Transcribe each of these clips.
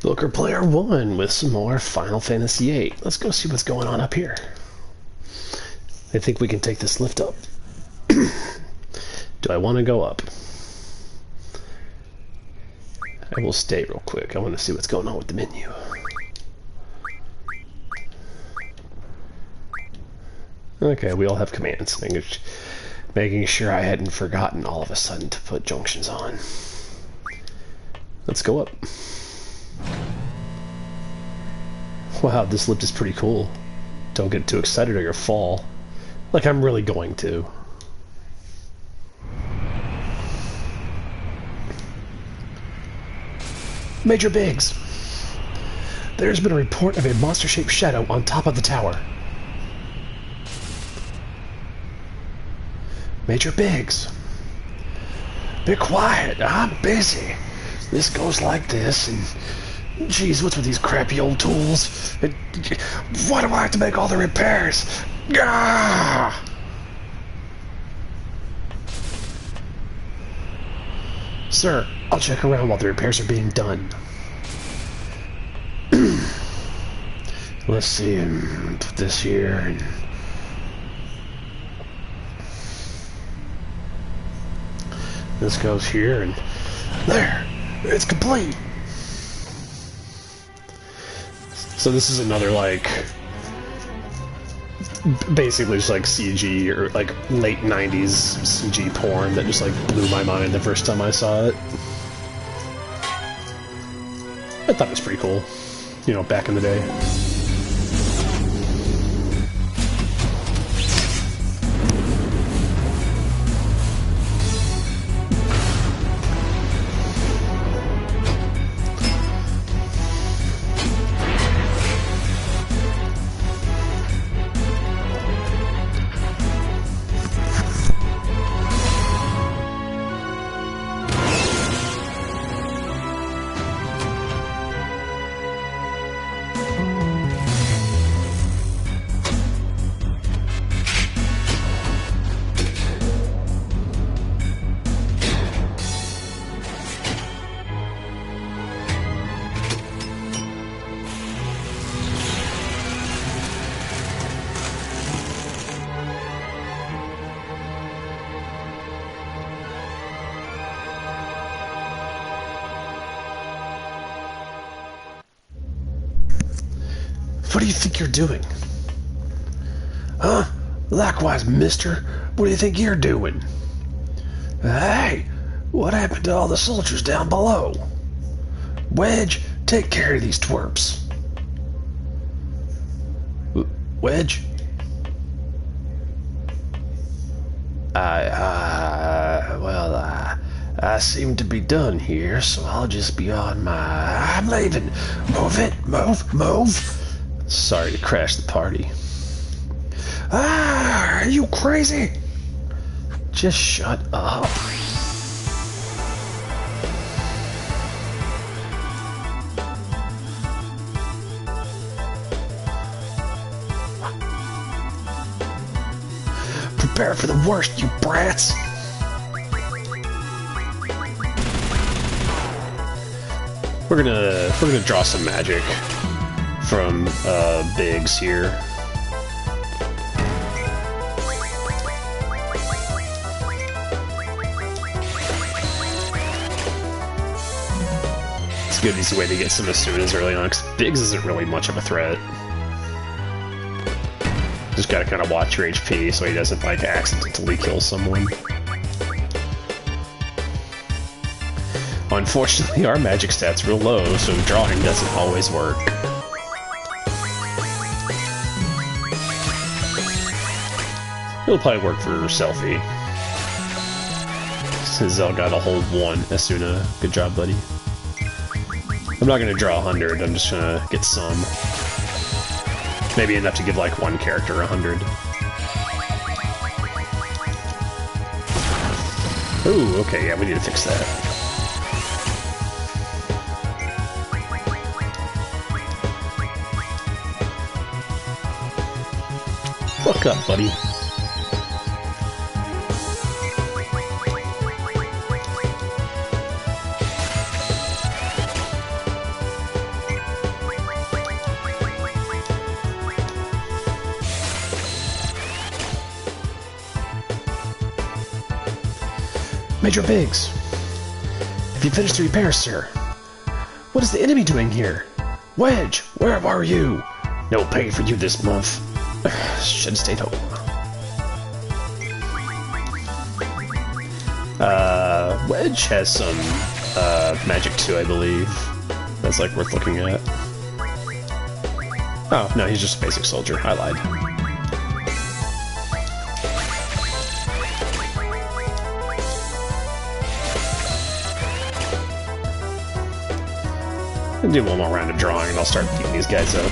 Looker Player 1 with some more Final Fantasy VIII. Let's go see what's going on up here. I think we can take this lift up. Do I want to go up? I will stay real quick. I want to see what's going on with the menu. Okay, we all have commands. Making sure I hadn't forgotten all of a sudden to put junctions on. Let's go up. Wow, this lift is pretty cool. Don't get too excited or you'll fall. Like I'm really going to. Major Biggs. There's been a report of a monster-shaped shadow on top of the tower. Major Biggs. Be quiet, I'm busy. This goes like this, and geez, what's with these crappy old tools? Why do I have to make all the repairs? Ah! Sir, I'll check around while the repairs are being done. Let's see, and put this here, and this goes here, and there, it's complete. So this is another, like, basically just like CG or like late 90s CG porn that just like blew my mind the first time I saw it. I thought it was pretty cool, you know, back in the day. What do you think you're doing? Huh? Likewise, mister. What do you think you're doing? Hey, what happened to all the soldiers down below? Wedge, take care of these twerps. Wedge? I seem to be done here, so I'll just be on my... I'm leaving. Move it. Move. Sorry to crash the party. Ah, are you crazy? Just shut up. Prepare for the worst, you brats. We're gonna draw some magic from Biggs here. It's a good easy way to get some Asunas early on, because Biggs isn't really much of a threat. Just gotta kind of watch your HP so he doesn't like accidentally kill someone. Unfortunately, our magic stat's real low, so drawing doesn't always work. It'll probably work for Selfie. Zell got a whole 1 Asuna. Good job, buddy. I'm not gonna draw 100, I'm just gonna get some. Maybe enough to give like one character 100. Ooh, okay, yeah, we need to fix that. Fuck up, buddy. Major Biggs. Have you finished the repairs, sir? What is the enemy doing here? Wedge, where are you? No pay for you this month. Should have stayed home. Wedge has some magic too, I believe. That's like worth looking at. Oh, no, he's just a basic soldier. I lied. I'll do one more round of drawing and I'll start beating these guys up.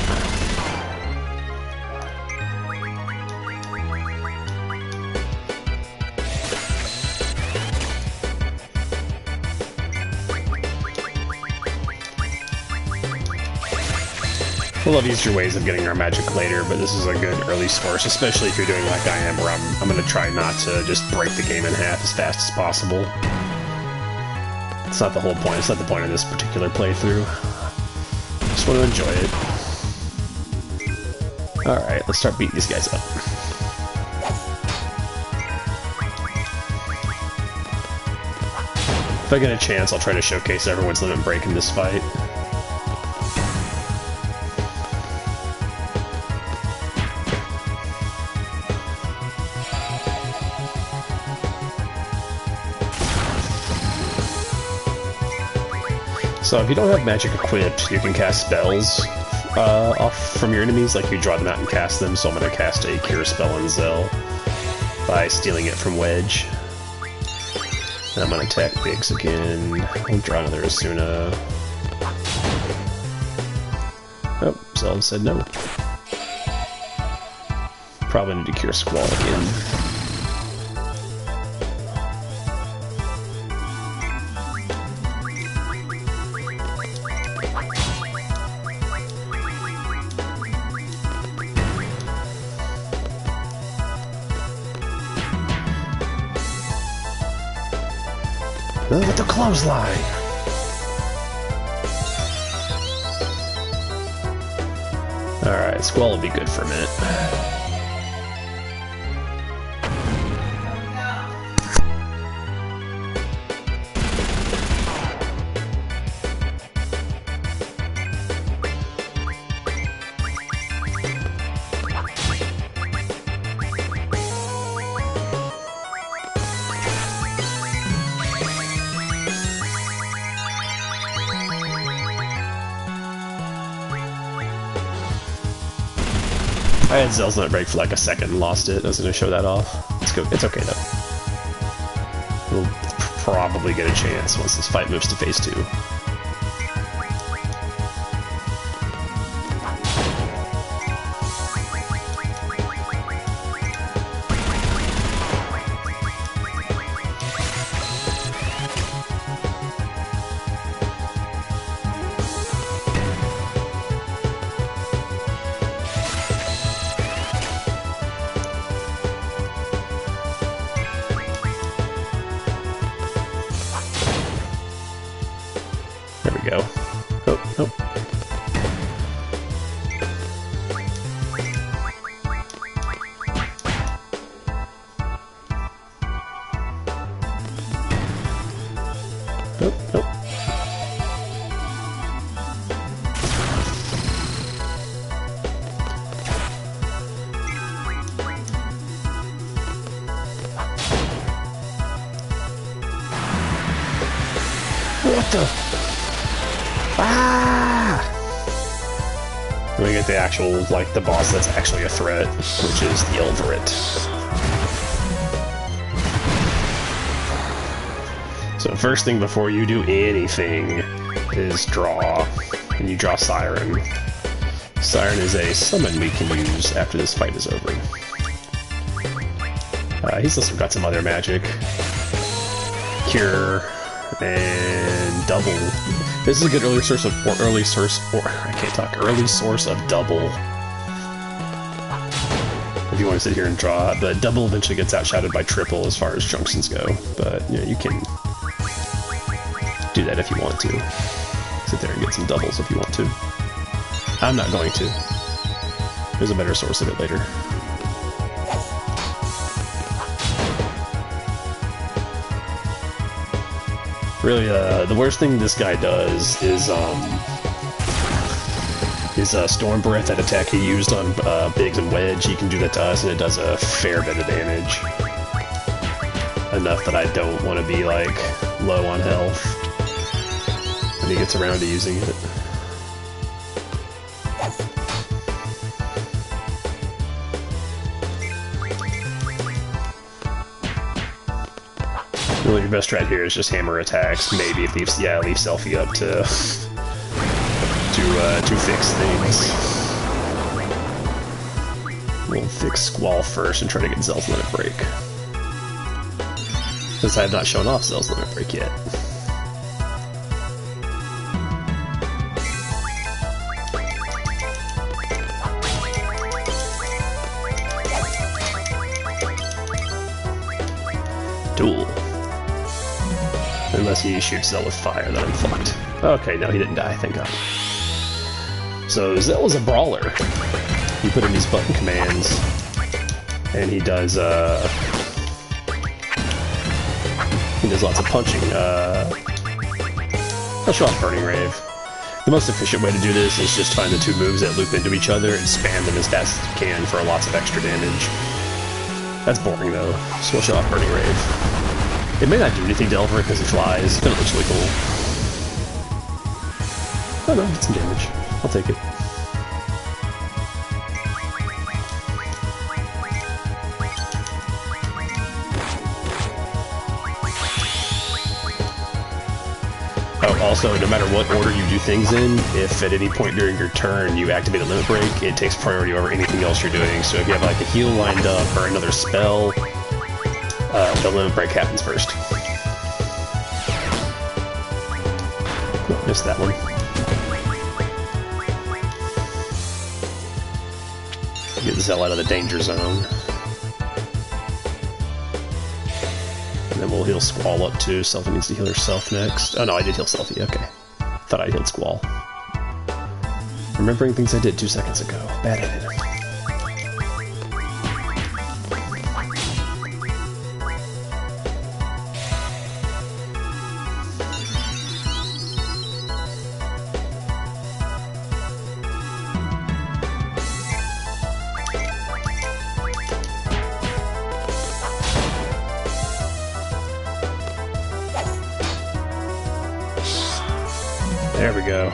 We'll have easier ways of getting our magic later, but this is a good early source, especially if you're doing like I am, where I'm going to try not to just break the game in half as fast as possible. It's not the whole point. It's not the point of this particular playthrough. Just want to enjoy it. Alright, let's start beating these guys up. If I get a chance, I'll try to showcase everyone's limit break in this fight. So if you don't have magic equipped, you can cast spells off from your enemies, like you draw them out and cast them, so I'm going to cast a Cure spell on Zell by stealing it from Wedge. And I'm going to attack Biggs again. I'll draw another Asuna. Oh, Zell said no. Probably need to Cure Squall again. With the clothesline. Alright, Squall will be good for a minute. I had Zell's Nut Break for like a second and lost it. I was going to show that off. It's good. It's okay though. We'll probably get a chance once this fight moves to phase 2. Go. Oh, oh. Oh, oh. What the? Ah! We get the actual, like, the boss that's actually a threat, which is the Ilverit. So first thing before you do anything is draw, and you draw Siren. Siren is a summon we can use after this fight is over. He's also got some other magic. Cure, and Double. This is a good early source of early source of Double. If you want to sit here and draw, but Double eventually gets outshouted by Triple as far as junctions go. But you know, you can do that if you want to. Sit there and get some doubles if you want to. I'm not going to. There's a better source of it later. Really, the worst thing this guy does is Storm Breath, that attack he used on Biggs and Wedge. He can do that to us, and it does a fair bit of damage. Enough that I don't want to be, like, low on health when he gets around to using it. Really, your best strat here is just hammer attacks. Maybe it leaves, yeah, leave Selfie up to fix things. We'll fix Squall first and try to get Zell's Limit Break. Since I have not shown off Zell's Limit Break yet. Duel. Unless he shoots Zell with fire, then I'm fucked. Okay, no, he didn't die, thank God. So Zell is a brawler. You put in these button commands, and he does lots of punching. I'll show off Burning Rave. The most efficient way to do this is just find the two moves that loop into each other and spam them as fast as you can for lots of extra damage. That's boring though, so we'll show off Burning Rave. It may not do anything to Elver because he flies, but it looks really cool. Oh no, it's some damage. I'll take it. Oh, also, no matter what order you do things in, if at any point during your turn you activate a limit break, it takes priority over anything else you're doing. So if you have like a heal lined up or another spell, the limit break happens first. Oh, missed that one. Get Zell out of the danger zone. And then we'll heal Squall up too. Selfie needs to heal herself next. Oh no, I did heal Selfie, okay. Thought I healed Squall. Remembering things I did 2 seconds ago. Bad at it. There we go.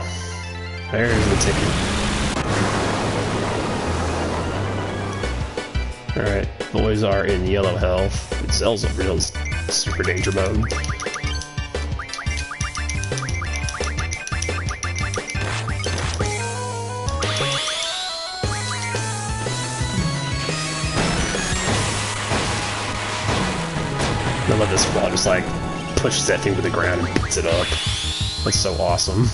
There's the ticket. Alright, boys are in yellow health. Zell's in real super danger mode. I love this Squall just like pushes that thing to the ground and beats it up. That's so awesome.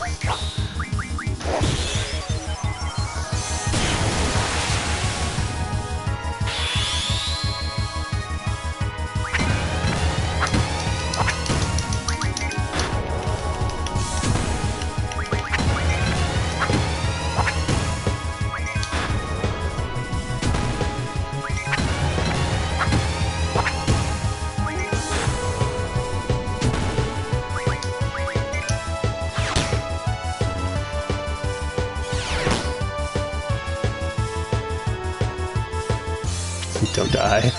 Don't die.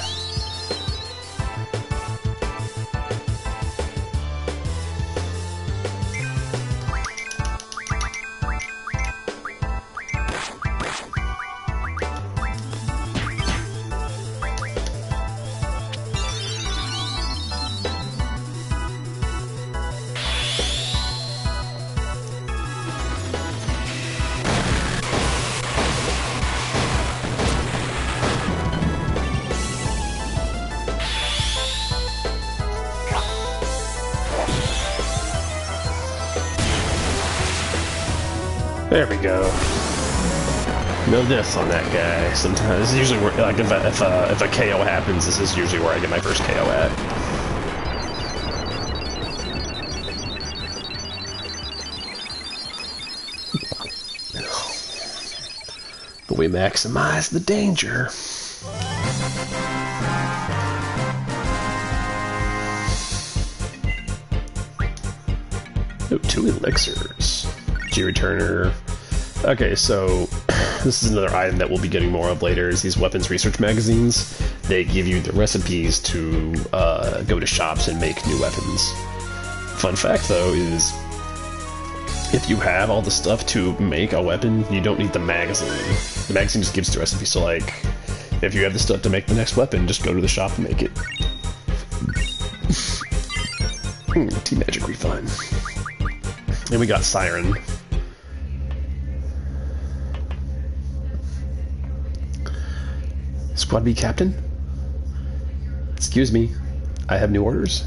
There we go. No deaths on that guy. Sometimes this is usually where, like, if a KO happens, this is usually where I get my first KO at. But we maximize the danger. 2 elixirs. G-returner. Okay, so this is another item that we'll be getting more of later, is these weapons research magazines. They give you the recipes to go to shops and make new weapons. Fun fact, though, is if you have all the stuff to make a weapon, you don't need the magazine. The magazine just gives the recipe, so like, if you have the stuff to make the next weapon, just go to the shop and make it. T-Magic refine. And we got Siren. Squad B Captain? Excuse me, I have new orders.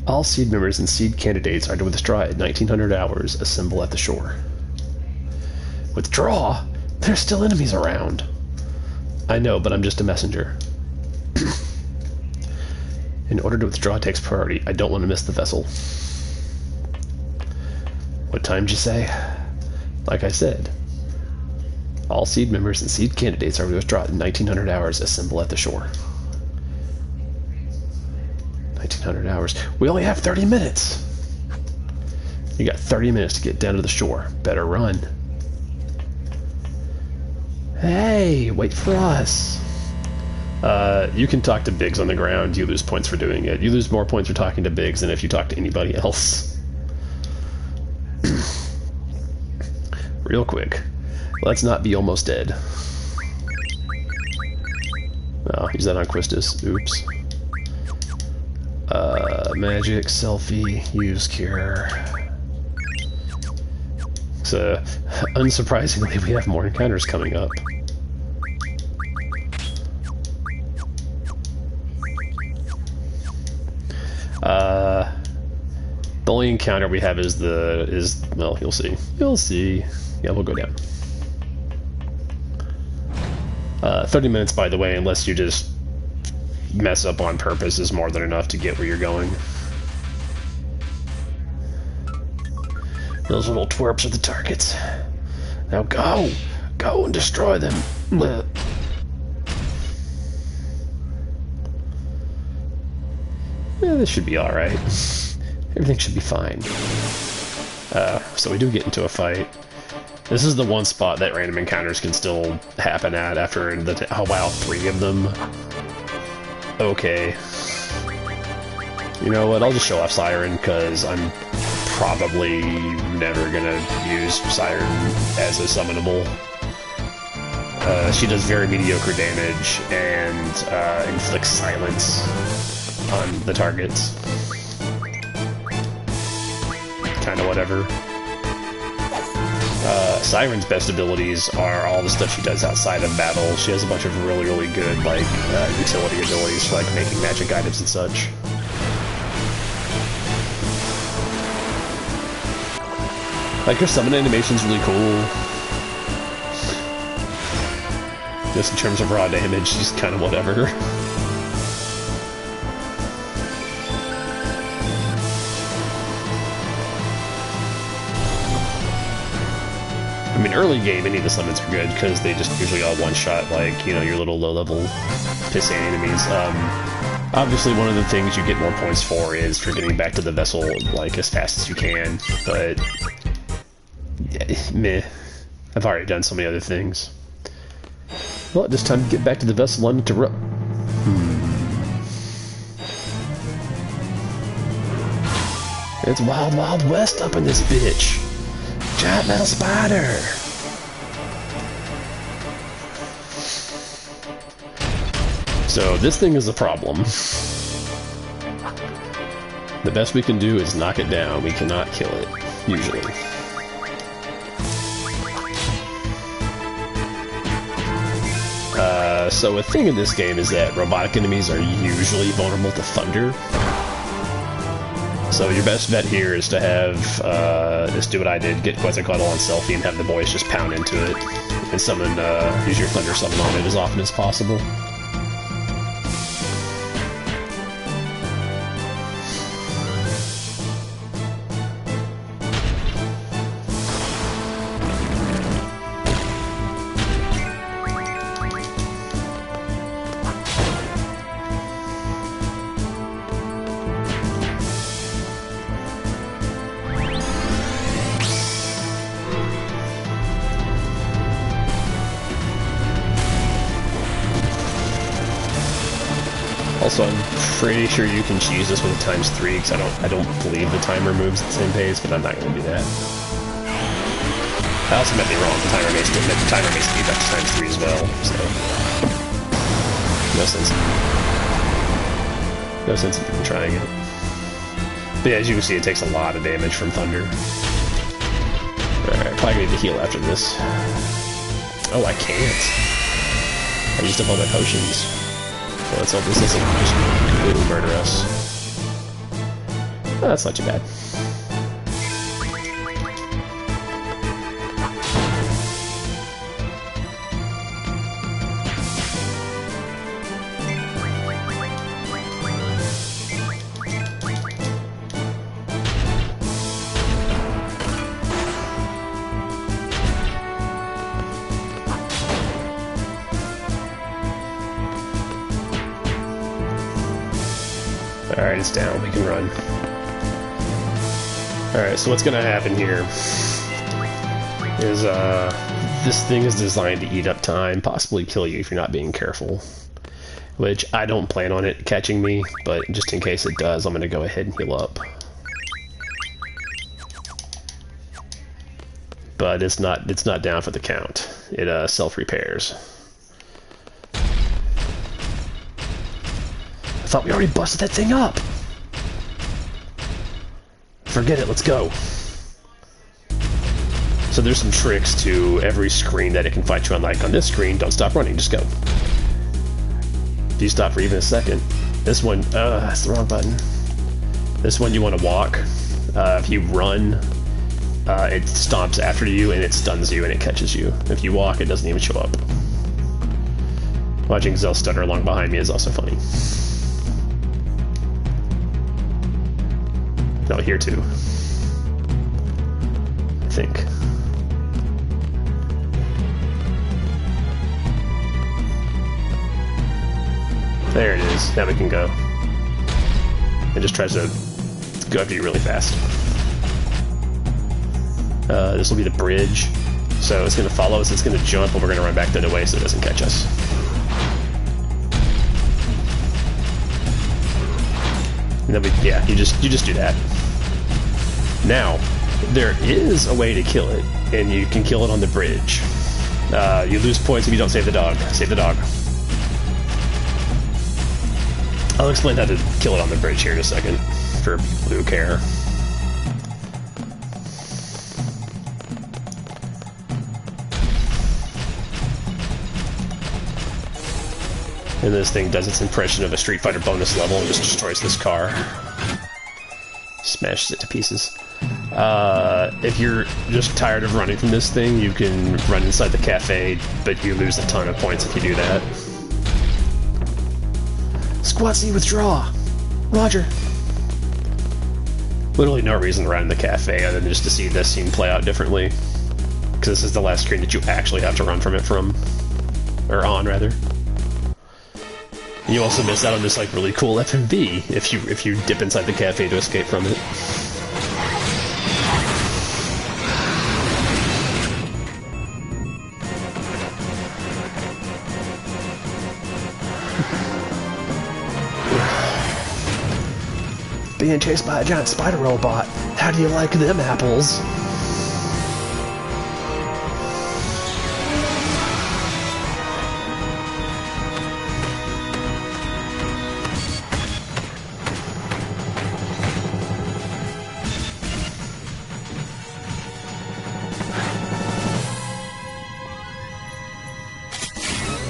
All seed members and seed candidates are to withdraw at 1900 hours. Assemble at the shore. Withdraw? There's still enemies around. I know, but I'm just a messenger. In order to withdraw takes priority. I don't want to miss the vessel. What time did you say? Like I said. All seed members and seed candidates are to withdraw at 1900 hours. Assemble at the shore. 1900 hours. We only have 30 minutes. You got 30 minutes to get down to the shore. Better run. Hey, wait for us. You can talk to Biggs on the ground. You lose points for doing it. You lose more points for talking to Biggs than if you talk to anybody else. Real quick. Let's not be almost dead. Oh, use that on Quistis. Oops. Magic, selfie, use cure. So, unsurprisingly, we have more encounters coming up. The only encounter we have is well, you'll see. You'll see. Yeah, we'll go down. 30 minutes, by the way, unless you just mess up on purpose, is more than enough to get where you're going. Those little twerps are the targets. Now go! Go and destroy them! Yeah, this should be alright. Everything should be fine. So we do get into a fight. This is the one spot that random encounters can still happen at after oh wow, 3 of them. Okay. You know what, I'll just show off Siren, because I'm probably never gonna use Siren as a summonable. She does very mediocre damage and inflicts silence on the targets. Kinda whatever. Siren's best abilities are all the stuff she does outside of battle. She has a bunch of really, really good, like, utility abilities for, like, making magic items and such. Like, her summon animation's really cool. Just in terms of raw damage, she's kind of whatever. I mean, early game, any of the summons are good, because they just usually all one-shot, like, you know, your little low-level pissant enemies. Obviously, one of the things you get more points for is for getting back to the vessel, like, as fast as you can, but... yeah, meh. I've already done so many other things. Well, it's time to get back to the vessel uninterrupted. It's Wild Wild West up in this bitch! Giant metal spider! So this thing is a problem. The best we can do is knock it down. We cannot kill it, usually. So a thing in this game is that robotic enemies are usually vulnerable to thunder. So your best bet here is to have, just do what I did, get Quetzalcoatl on selfie and have the boys just pound into it, and summon, use your thunder summon on it as often as possible. Also, I'm pretty sure you can cheese this with a ×3 because I don't believe the timer moves at the same pace, but I'm not going to do that. I also meant me wrong. The timer makes speed up to ×3 as well, so no sense. No sense in even trying it. But yeah, as you can see, it takes a lot of damage from thunder. Alright, probably need to heal after this. Oh, I can't. I used up all my potions. Well, let's hope this doesn't just completely murder us. Oh, that's not too bad. Alright, it's down. We can run. Alright, so what's gonna happen here is, this thing is designed to eat up time, possibly kill you if you're not being careful. Which, I don't plan on it catching me, but just in case it does, I'm gonna go ahead and heal up. But it's not down for the count. It, self-repairs. I thought we already busted that thing up. Forget it, let's go. So there's some tricks to every screen that it can fight you on. Like on this screen, don't stop running, just go. If you stop for even a second, this one, that's the wrong button. This one you want to walk. If you run, it stomps after you and it stuns you and it catches you. If you walk, it doesn't even show up. Watching Zell stutter along behind me is also funny. No, here too. I think. There it is. Now we can go. It just tries to go after you really fast. This will be the bridge. So it's going to follow us, it's going to jump, and we're going to run back the other way so it doesn't catch us. And then yeah, you just do that. Now, there is a way to kill it, and you can kill it on the bridge. You lose points if you don't save the dog. Save the dog. I'll explain how to kill it on the bridge here in a second, for people who care. And this thing does its impression of a Street Fighter bonus level and just destroys this car. Smashes it to pieces. If you're just tired of running from this thing, you can run inside the cafe, but you lose a ton of points if you do that. Squad C withdraw! Roger! Literally no reason to run in the cafe other than just to see this scene play out differently. Because this is the last screen that you actually have to run from it from. Or on, rather. And you also miss out on this like really cool FMV if you dip inside the cafe to escape from it. Being chased by a giant spider robot. How do you like them apples?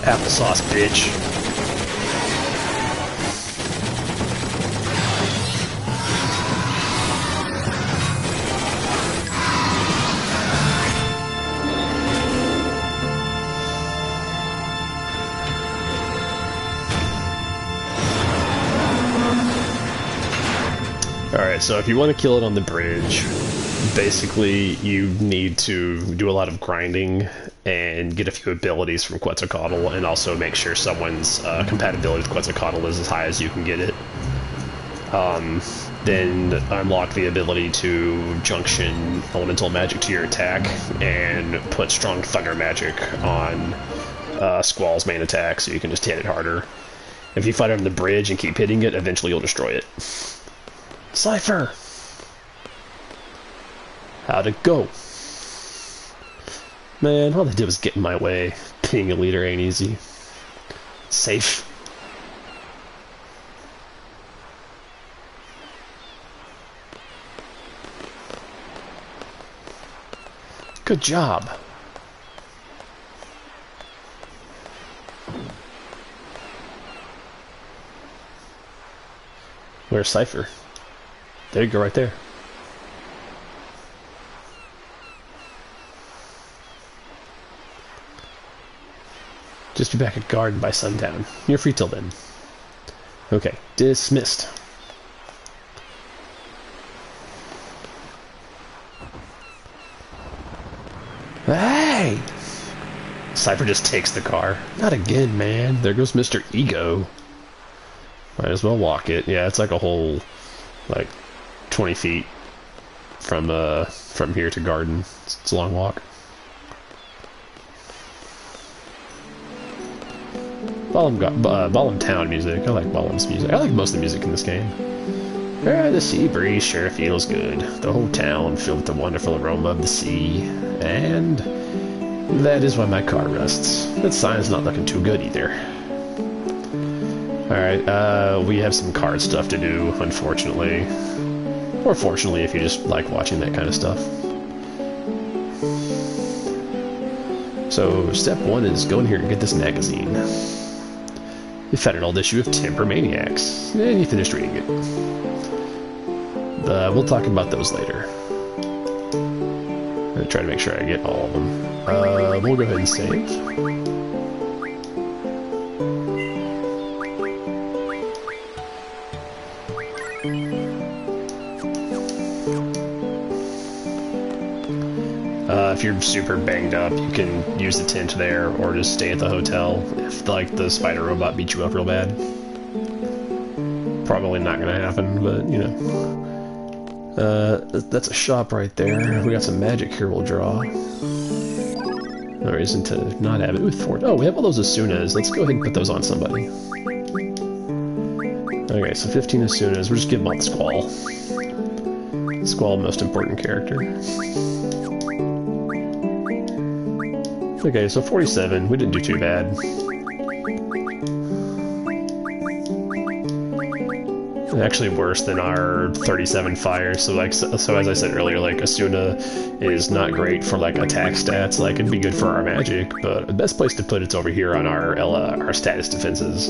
Applesauce, bitch. Alright, so if you want to kill it on the bridge, basically you need to do a lot of grinding and get a few abilities from Quetzalcoatl, and also make sure someone's compatibility with Quetzalcoatl is as high as you can get it. Then unlock the ability to junction elemental magic to your attack, and put strong thunder magic on Squall's main attack, so you can just hit it harder. If you fight on the bridge and keep hitting it, eventually you'll destroy it. Cypher! How'd it go? Man, all they did was get in my way. Being a leader ain't easy. Safe. Good job. Where's Cypher? There you go, right there. Just be back at Garden by sundown. You're free till then. Okay, dismissed. Hey! Cypher just takes the car. Not again, man. There goes Mr. Ego. Might as well walk it. Yeah, it's like a whole, like, 20 feet from here to Garden. It's a long walk. Ballum Town music. I like Ballum's music. I like most of the music in this game. The sea breeze sure feels good. The whole town filled with the wonderful aroma of the sea. And that is why my car rusts. That sign's not looking too good either. Alright, we have some card stuff to do, unfortunately. Or fortunately, if you just like watching that kind of stuff. So, step one is go in here and get this magazine. You found an old issue of Temper Maniacs, and you finished reading it. We'll talk about those later. I'm gonna try to make sure I get all of them. We'll go ahead and save. If you're super banged up, you can use the tent there, or just stay at the hotel if, like, the spider robot beats you up real bad. Probably not gonna happen, but, you know. That's a shop right there. We got some magic here we'll draw. No reason to not have it with Ford. Oh, we have all those Asunas. Let's go ahead and put those on somebody. Okay, so 15 Asunas. We'll just give them all the Squall. Squall, most important character. Okay, so 47. We didn't do too bad. Actually worse than our 37 fire. So as I said earlier, like, Asuna is not great for, like, attack stats. Like, it'd be good for our magic, but the best place to put it's over here on our status defenses.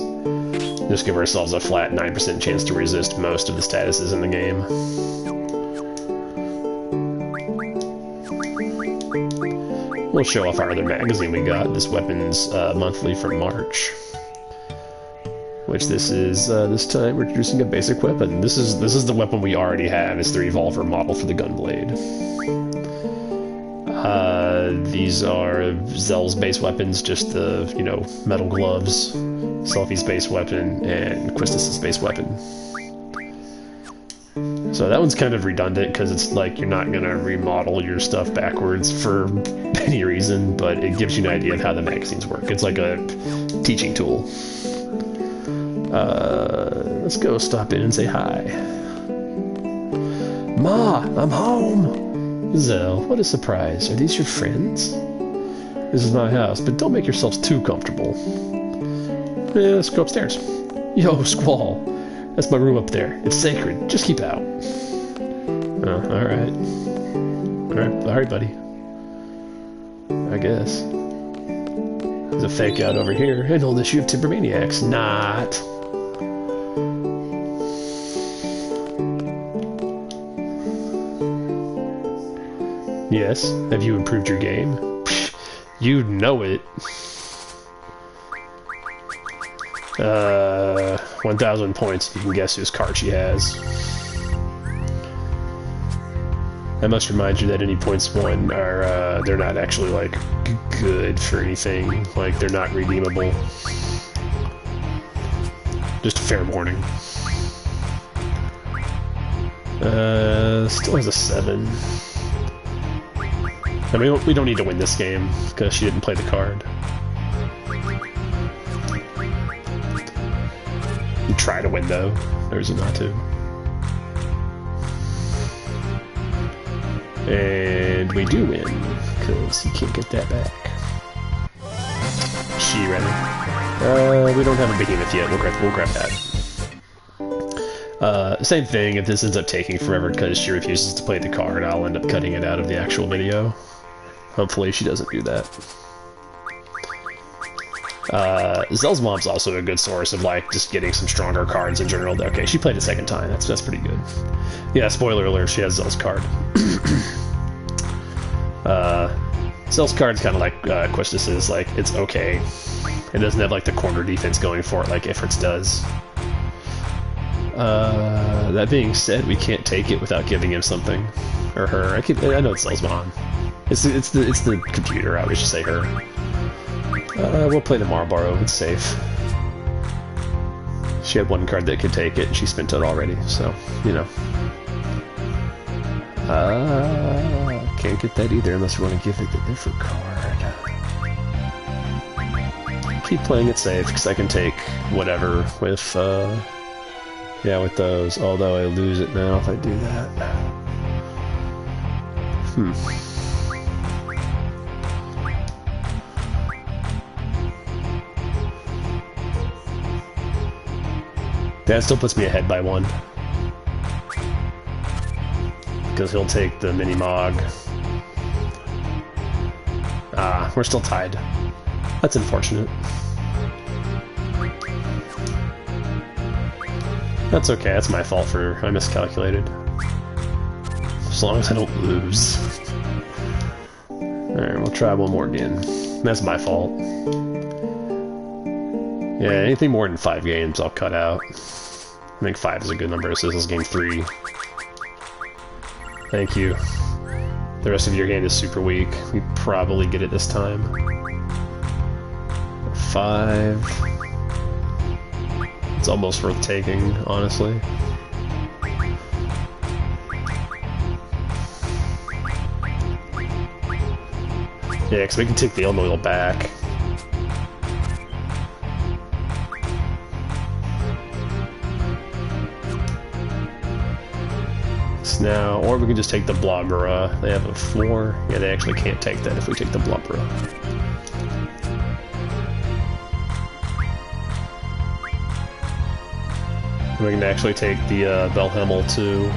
Just give ourselves a flat 9% chance to resist most of the statuses in the game. We'll show off our other magazine we got, this Weapons Monthly from March. Which this time we're introducing a basic weapon. This is the weapon we already have. It's the revolver model for the Gunblade. These are Zell's base weapons, just the, you know, metal gloves, Selfie's base weapon, and Quistis' base weapon. So that one's kind of redundant because it's like you're not gonna remodel your stuff backwards for any reason, but it gives you an idea of how the magazines work. It's like a teaching tool. Let's go stop in and say hi. Ma, I'm home! Zell, what a surprise. Are these your friends? This is my house, but don't make yourselves too comfortable. Yeah, let's go upstairs. Yo, Squall. That's my room up there. It's sacred. Just keep out. Oh, alright. Alright, buddy. I guess. There's a fake out over here. An old issue of Temper Maniacs. Not. Yes. Have you improved your game? Psh, you know it. 1,000 points. You can guess whose card she has. I must remind you that any points won are, they're not actually, like, good for anything. Like, they're not redeemable. Just a fair warning. Still has a 7. I mean, we don't need to win this game, because she didn't play the card. try to win, though. There's a not to. And we do win, because he can't get that back. She rather. We don't have a behemoth yet. We'll grab that. Same thing, if this ends up taking forever because she refuses to play the card, I'll end up cutting it out of the actual video. Hopefully she doesn't do that. Zell's Mom's also a good source of, like, just getting some stronger cards in general. Okay, she played a second time. That's pretty good. Yeah, spoiler alert, she has Zell's card. Zell's card's kind of like Questus's, like, it's okay. It doesn't have, like, the corner defense going for it like Ifrit's does. That being said, we can't take it without giving him something. Or her. I know it's Zell's Mom. It's the computer, I would just say her. We'll play the Marlboro, it's safe. She had one card that could take it, and she spent it already, so, you know. Can't get that either unless we want to give it the different card. Keep playing it safe, because I can take whatever with, yeah, with those, although I lose it now if I do that. That still puts me ahead by 1. Because he'll take the mini-mog. We're still tied. That's unfortunate. That's okay, that's my fault for I miscalculated. As long as I don't lose. Alright, we'll try one more again. That's my fault. Yeah, anything more than 5 games I'll cut out. I think 5 is a good number, so this is game 3. Thank you. The rest of your game is super weak. We probably get it this time. 5. It's almost worth taking, honestly. Yeah, because we can take the Elmo Wheel back. Now, or we can just take the Blobbera. They have a 4. Yeah, they actually can't take that if we take the Blobbera. We can actually take the Velhemel too.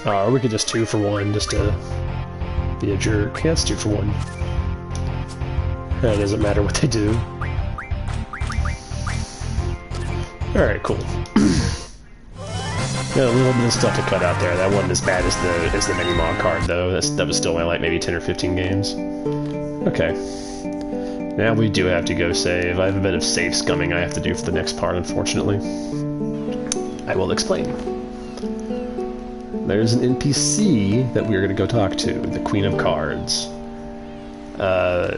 Or we could just 2 for 1 just to be a jerk. Yeah, it's 2 for 1. It doesn't matter what they do. Alright, cool. Yeah, a little bit of stuff to cut out there. That wasn't as bad as the mini-mod card, though. That was still like maybe 10 or 15 games. Okay. Now we do have to go save. I have a bit of save scumming I have to do for the next part, unfortunately. I will explain. There's an NPC that we're going to go talk to, the Queen of Cards.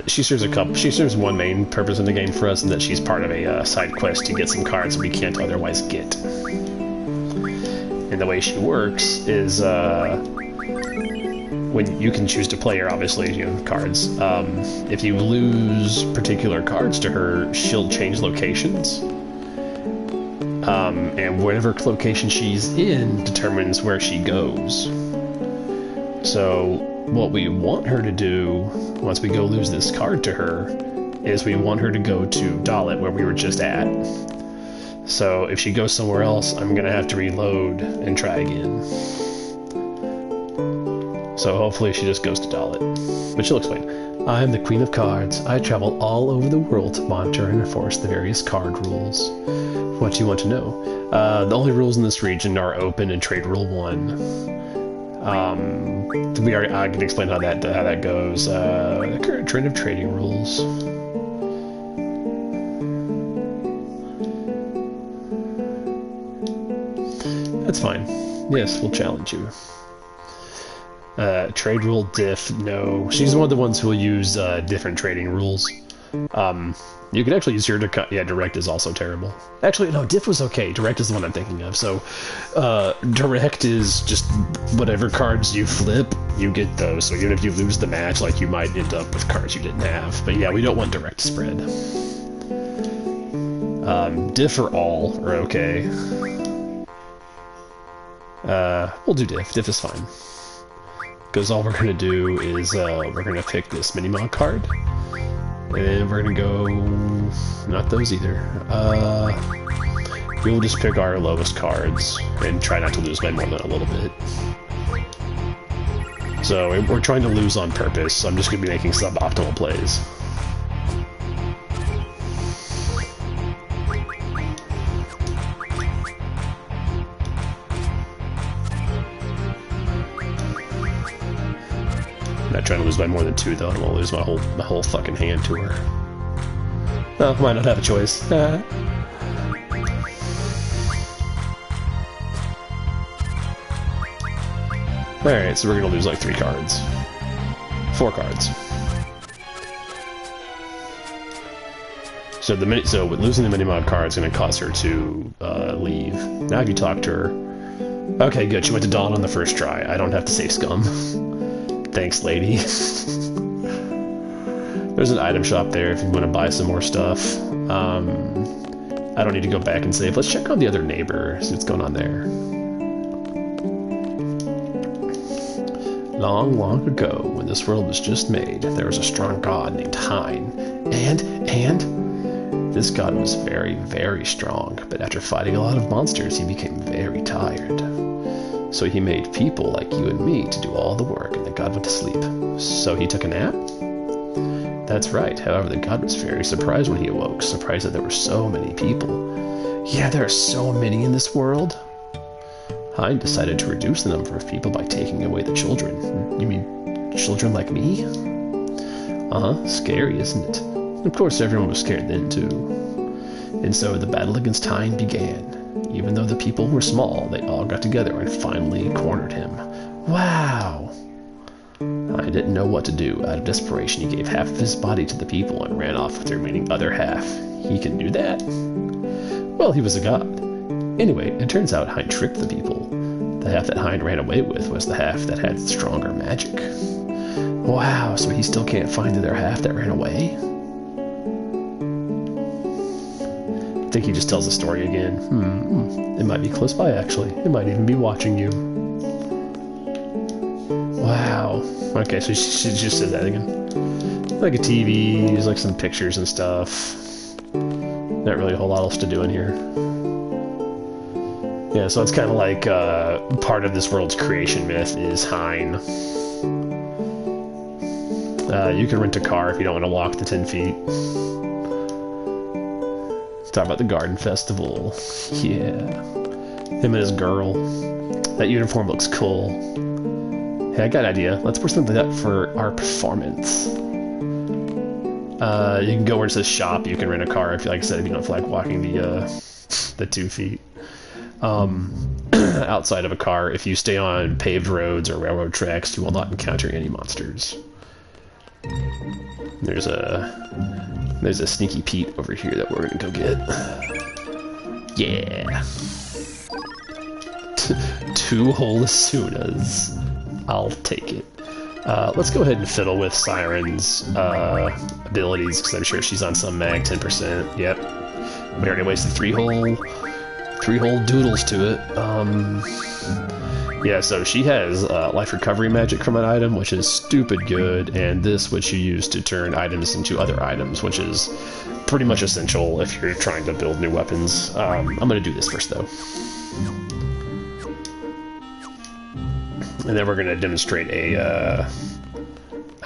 She serves one main purpose in the game for us, and that she's part of a side quest to get some cards we can't otherwise get. And the way she works is, when you can choose to play her, obviously, you know, cards. If you lose particular cards to her, she'll change locations. And whatever location she's in determines where she goes. So, what we want her to do, once we go lose this card to her, is we want her to go to Dalit, where we were just at. So if she goes somewhere else, I'm gonna have to reload and try again. So hopefully she just goes to Dalit. But she'll explain. I am the Queen of Cards. I travel all over the world to monitor and enforce the various card rules. What do you want to know? The only rules in this region are Open and Trade Rule 1. I can explain how that goes. The current trend of trading rules. That's fine. Yes, we'll challenge you. Trade rule diff, no. She's one of the ones who will use different trading rules. You can actually use her to cut. Yeah, direct is also terrible. Actually, no, diff was okay. Direct is the one I'm thinking of. So, direct is just whatever cards you flip, you get those. So even if you lose the match, like, you might end up with cards you didn't have. But yeah, we don't want direct spread. Diff or all are okay. We'll do diff. Diff is fine. Because all we're going to do is we're going to pick this mini-mod card. And we're going to go... not those either. We'll just pick our lowest cards and try not to lose by more than a little bit. So we're trying to lose on purpose, so I'm just going to be making suboptimal plays. I'm not trying to lose by more than 2 though, I don't want to lose my whole fucking hand to her. Oh, I might not have a choice. Alright, so we're gonna lose like 3 cards. 4 cards. So with losing the mini-mod card is gonna cause her to leave. Now if you talk to her... Okay, good, she went to Dawn on the first try. I don't have to save scum. Thanks, lady. There's an item shop there if you want to buy some more stuff. I don't need to go back and save. Let's check on the other neighbor, see what's going on there. Long, long ago, when this world was just made, there was a strong god named Hein. And this god was very, very strong, but after fighting a lot of monsters, he became very tired. So he made people like you and me to do all the work, and the god went to sleep. So he took a nap? That's right. However, the god was very surprised when he awoke, surprised that there were so many people. Yeah, there are so many in this world. Hein decided to reduce the number of people by taking away the children. You mean children like me? Uh-huh, scary, isn't it? Of course, everyone was scared then, too. And so the battle against Hein began. Even though the people were small, they all got together and finally cornered him. Wow! I didn't know what to do. Out of desperation, he gave half of his body to the people and ran off with the remaining other half. He can do that? Well, he was a god. Anyway, it turns out Hein tricked the people. The half that Hein ran away with was the half that had stronger magic. Wow, so he still can't find the other half that ran away? I think he just tells the story again. It might be close by, actually. It might even be watching you. Wow. Okay, so she just said that again. Like a TV, there's like some pictures and stuff. Not really a whole lot else to do in here. Yeah, so it's kind of like part of this world's creation myth is Hein. You can rent a car if you don't want to walk the 10 feet. Let's talk about the Garden Festival. Yeah. Him and his girl. That uniform looks cool. Hey, I got an idea. Let's put something up for our performance. You can go where it says shop. You can rent a car if, like I said, if you don't feel like walking the 2 feet. Outside of a car, if you stay on paved roads or railroad tracks, you will not encounter any monsters. There's a sneaky Pete over here that we're gonna go get. Yeah. 2 whole Asunas. I'll take it. Let's go ahead and fiddle with Siren's abilities, because I'm sure she's on some mag, 10%. Yep. We already wasted 3 whole doodles to it. Yeah, so she has life recovery magic from an item, which is stupid good, and this, which you use to turn items into other items, which is pretty much essential if you're trying to build new weapons. I'm gonna do this first, though. And then we're gonna demonstrate a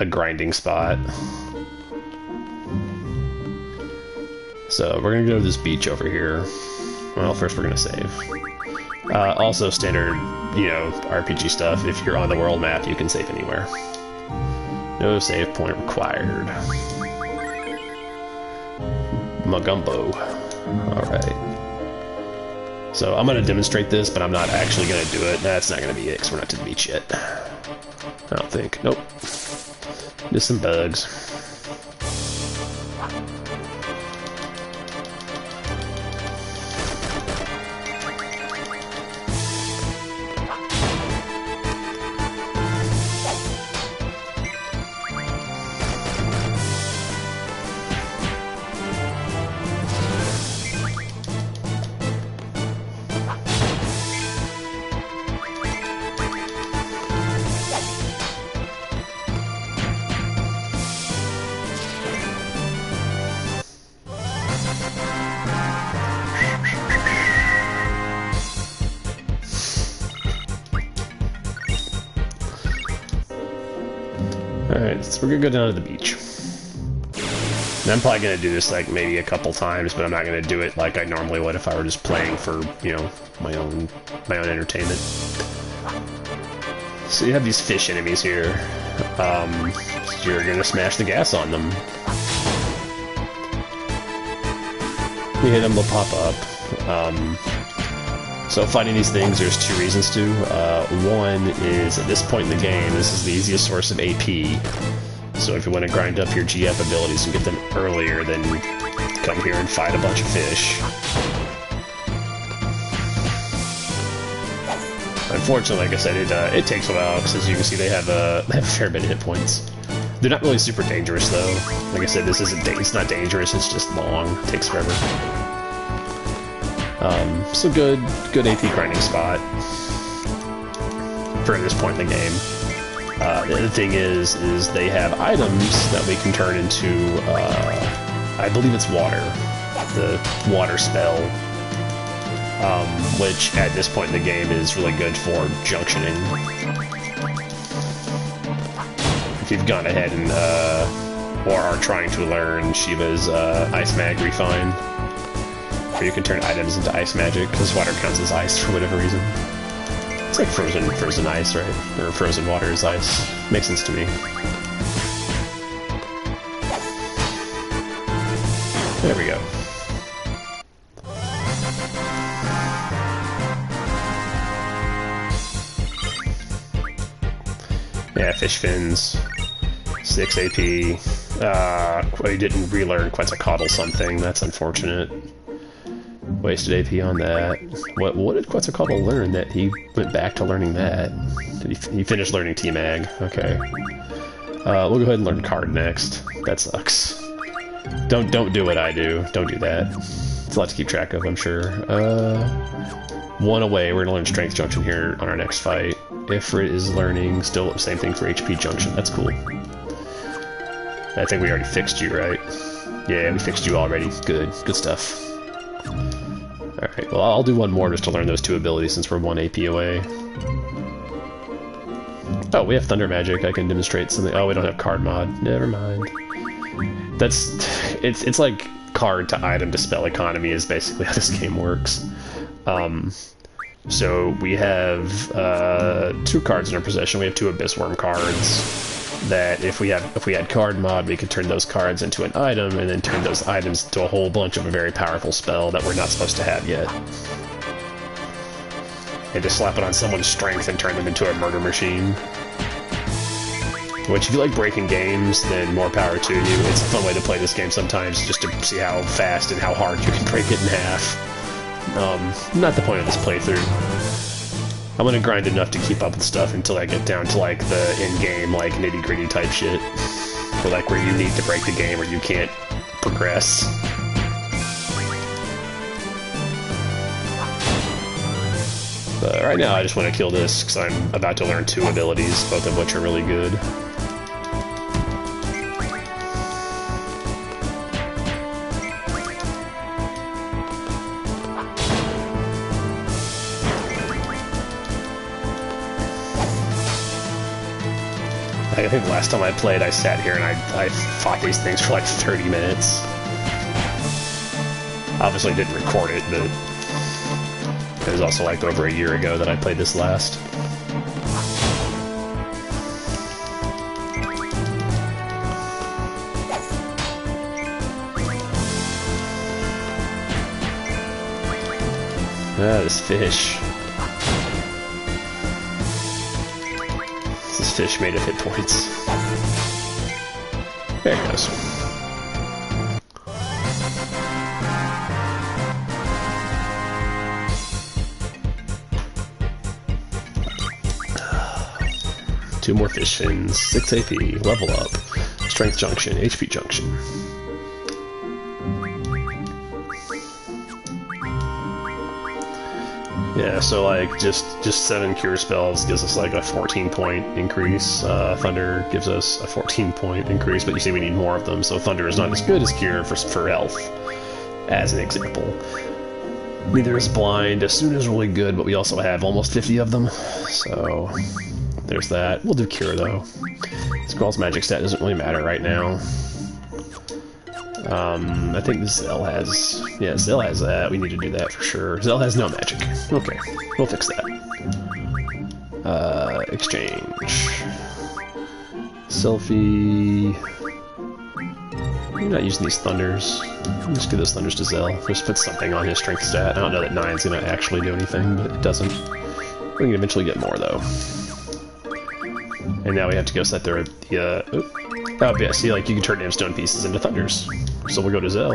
grinding spot. So we're gonna go to this beach over here. Well, first we're gonna save. Also standard, RPG stuff. If you're on the world map, you can save anywhere. No save point required. Magumbo. Alright. So I'm gonna demonstrate this, but I'm not actually gonna do it. That's not gonna be it, because we're not to the beach yet. I don't think. Nope. Just some bugs. Alright, so we're gonna go down to the beach. And I'm probably gonna do this like maybe a couple times, but I'm not gonna do it like I normally would if I were just playing for, you know, my own entertainment. So you have these fish enemies here. You're gonna smash the gas on them. You hit them, they'll pop up. So fighting these things, there's two reasons to. One is, at this point in the game, this is the easiest source of AP. So if you want to grind up your GF abilities and get them earlier, then come here and fight a bunch of fish. Unfortunately, like I said, it takes a while, because as you can see, they have a fair bit of hit points. They're not really super dangerous, though. Like I said, it's not dangerous, it's just long. It takes forever. So good AP grinding spot for this point in the game. The other thing is they have items that we can turn into, I believe it's water. The water spell. Which at this point in the game is really good for junctioning. If you've gone ahead and, or are trying to learn Shiva's Ice Mag Refine, where you can turn items into ice magic, because water counts as ice for whatever reason. It's like frozen ice, right? Or frozen water is ice. Makes sense to me. There we go. Yeah, fish fins. 6 AP. We didn't relearn Quetzalcoatl something. That's unfortunate. Wasted AP on that. What did Quetzalcoatl learn that he went back to learning that? Did he finish learning T-Mag? Okay. We'll go ahead and learn Card next. That sucks. Don't do what I do. Don't do that. It's a lot to keep track of, I'm sure. One away. We're gonna learn Strength Junction here on our next fight. Ifrit is learning still the same thing for HP Junction. That's cool. I think we already fixed you, right? Yeah, we fixed you already. Good stuff. Alright, well, I'll do one more just to learn those two abilities since we're 1 AP away. Oh, we have Thunder Magic. I can demonstrate something. Oh, we don't have Card Mod. Never mind. It's like card to item to spell economy is basically how this game works. So we have 2 cards in our possession. We have 2 Abyss Worm cards that if we had Card Mod, we could turn those cards into an item and then turn those items into a whole bunch of a very powerful spell that we're not supposed to have yet. And just slap it on someone's strength and turn them into a murder machine. Which, if you like breaking games, then more power to you. It's a fun way to play this game sometimes, just to see how fast and how hard you can break it in half. Not the point of this playthrough. I'm gonna grind enough to keep up with stuff until I get down to like the in-game, like nitty-gritty type shit. Or like where you need to break the game or you can't progress. But right now I just want to kill this because I'm about to learn 2 abilities, both of which are really good. I think the last time I played, I sat here and I fought these things for like 30 minutes. Obviously didn't record it, but it was also like over a year ago that I played this last. This fish. This fish made of hit points. There it goes. Two more fish fins, 6 AP, level up, Strength Junction, HP Junction. Yeah, so like just 7 cure spells gives us like a 14-point increase. Thunder gives us a 14-point increase, but you see we need more of them, so Thunder is not as good as cure for health, as an example. Neither is Blind. As soon is really good, but we also have almost 50 of them, so there's that. We'll do Cure, though. Squall's magic stat doesn't really matter right now. I think Zell has... Yeah, Zell has that. We need to do that for sure. Zell has no magic. Okay, we'll fix that. Exchange. Selfie... I'm not using these thunders. I'll just give those thunders to Zell. Just put something on his strength stat. I don't know that 9's gonna actually do anything, but it doesn't. We can eventually get more, though. And now we have to go set the oh, yeah, see, like, you can turn Stone pieces into thunders. So we'll go to Zell.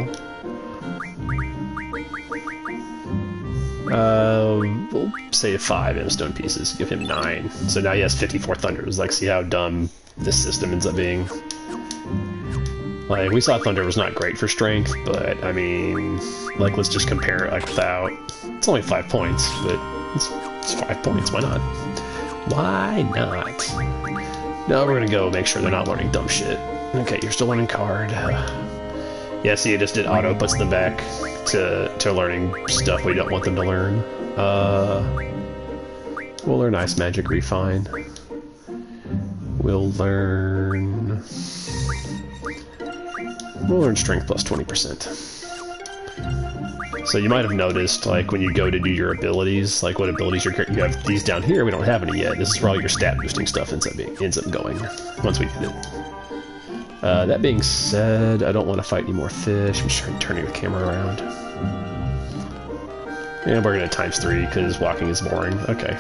We'll say 5 Stone pieces, give him 9. So now he has 54 thunders. Like, see how dumb this system ends up being? Like, we saw Thunder was not great for strength, but, I mean, like, let's just compare it, like, without... It's only 5 points, but it's 5 points, why not? Why not? Now we're gonna go make sure they're not learning dumb shit. Okay, you're still learning card. Yeah, see, it just did auto, puts them back to learning stuff we don't want them to learn. We'll learn Ice Magic Refine. We'll learn Strength plus 20%. So you might have noticed, like, when you go to do your abilities, like what abilities you have these down here, we don't have any yet. This is where all your stat boosting stuff ends up going once we get it. That being said, I don't want to fight any more fish. I'm just turning the camera around. And we're gonna ×3 because walking is boring. Okay.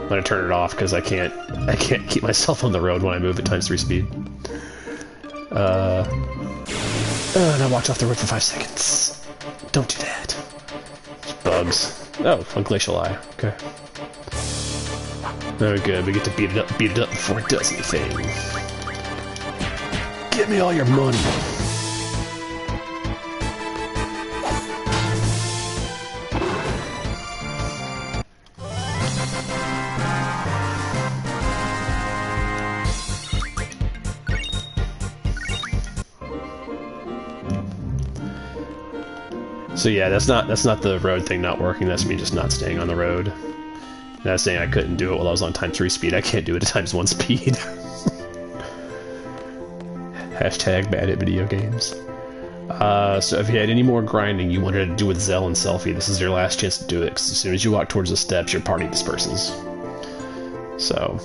I'm gonna turn it off because I can't keep myself on the road when I move at ×3 speed. Now watch off the road for 5 seconds. Don't do that. It's bugs. Oh, a glacial eye. Okay. Oh, good. We get to beat it up before it does anything. Give me all your money. So yeah, that's not the road thing not working, that's me just not staying on the road. Not saying I couldn't do it while I was on ×3 speed, I can't do it at ×1 speed. Hashtag bad at video games. So if you had any more grinding you wanted to do with Zell and Selfie, this is your last chance to do it, because as soon as you walk towards the steps, your party disperses. So,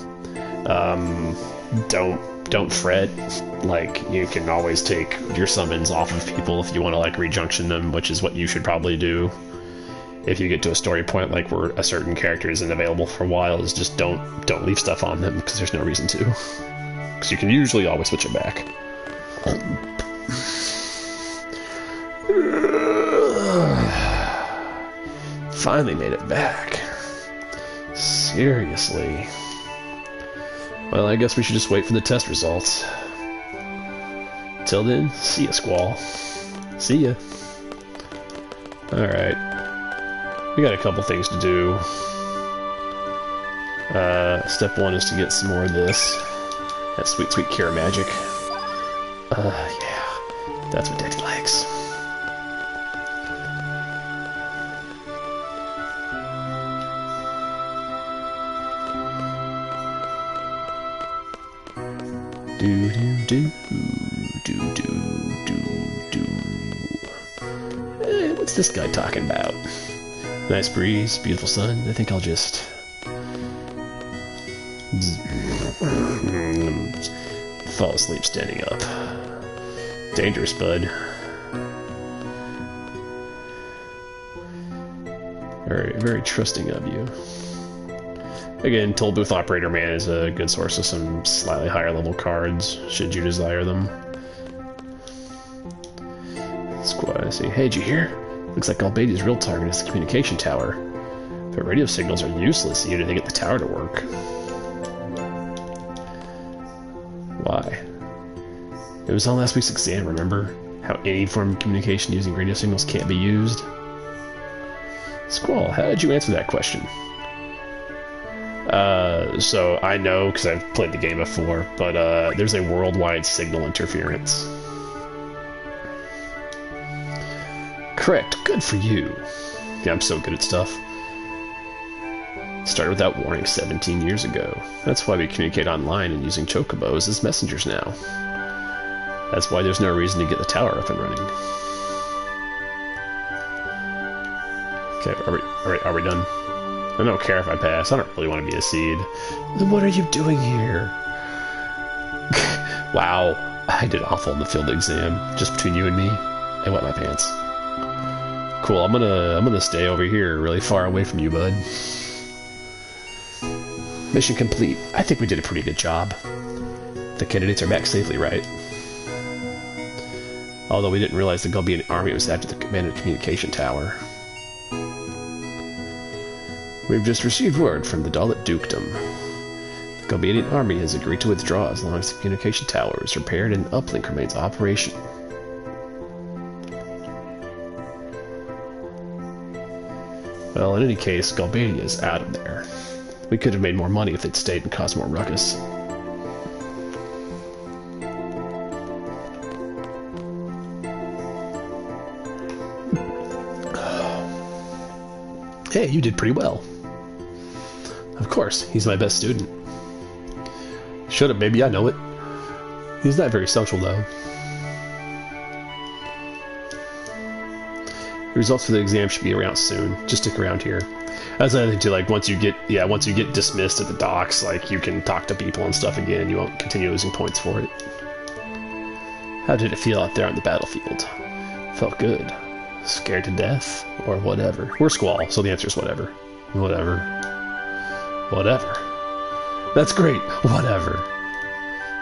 don't fret. Like, you can always take your summons off of people if you want to, like, rejunction them, which is what you should probably do. If you get to a story point, like, where a certain character isn't available for a while, is just don't leave stuff on them, because there's no reason to. Because you can usually always switch it back. Finally made it back. Seriously. Well, I guess we should just wait for the test results. Till then, see ya, Squall. See ya. Alright. We got a couple things to do. Step 1 is to get some more of this. That sweet, sweet cure magic. Yeah. That's what Daddy likes. Do do do do do do do. What's this guy talking about? Nice breeze, beautiful sun. I think I'll just fall asleep standing up. Dangerous, bud. Very, very trusting of you. Again, Toll Booth Operator Man is a good source of some slightly higher level cards, should you desire them. Squad, I see. Hey, did you hear? Looks like Albadia's real target is the communication tower. But radio signals are useless even if they get the tower to work. Why? It was on last week's exam, remember? How any form of communication using radio signals can't be used? Squall, how did you answer that question? So I know because I've played the game before, but there's a worldwide signal interference. Correct. Good for you. Yeah, I'm so good at stuff. Started without warning 17 years ago. That's why we communicate online and using chocobos as messengers now. That's why there's no reason to get the tower up and running. Okay, are we done? I don't care if I pass. I don't really want to be a seed. Then what are you doing here? Wow, I did awful in the field exam. Just between you and me, I wet my pants. Cool, I'm gonna stay over here, really far away from you, bud. Mission complete. I think we did a pretty good job. The candidates are back safely, right? Although we didn't realize the Galbanian army was after the commanded communication tower. We've just received word from the Dalit Dukedom. The Galbanian army has agreed to withdraw as long as the communication tower is repaired and uplink remains operational. Well, in any case, Galbania is out of there. We could have made more money if they'd stayed and caused more ruckus. Hey, you did pretty well. Of course, he's my best student. Shut up, baby, I know it. He's not very social, though. The results for the exam should be around soon. Just stick around here. That's another thing too, like once you get dismissed at the docks, like you can talk to people and stuff again, you won't continue losing points for it. How did it feel out there on the battlefield? Felt good. Scared to death? Or whatever. We're Squall, so the answer is whatever. Whatever. Whatever. That's great. Whatever.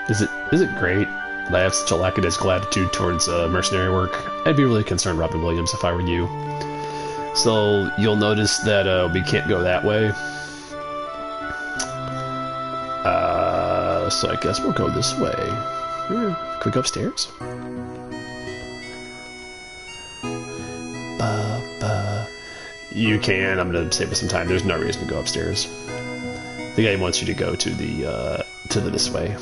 Is it great that I have such a lackadaisical attitude towards mercenary work? I'd be really concerned, Robin Williams, if I were you. So you'll notice that we can't go that way. So I guess we'll go this way. Can we go upstairs? You can. I'm gonna save us some time. There's no reason to go upstairs. The game wants you to go to the this way.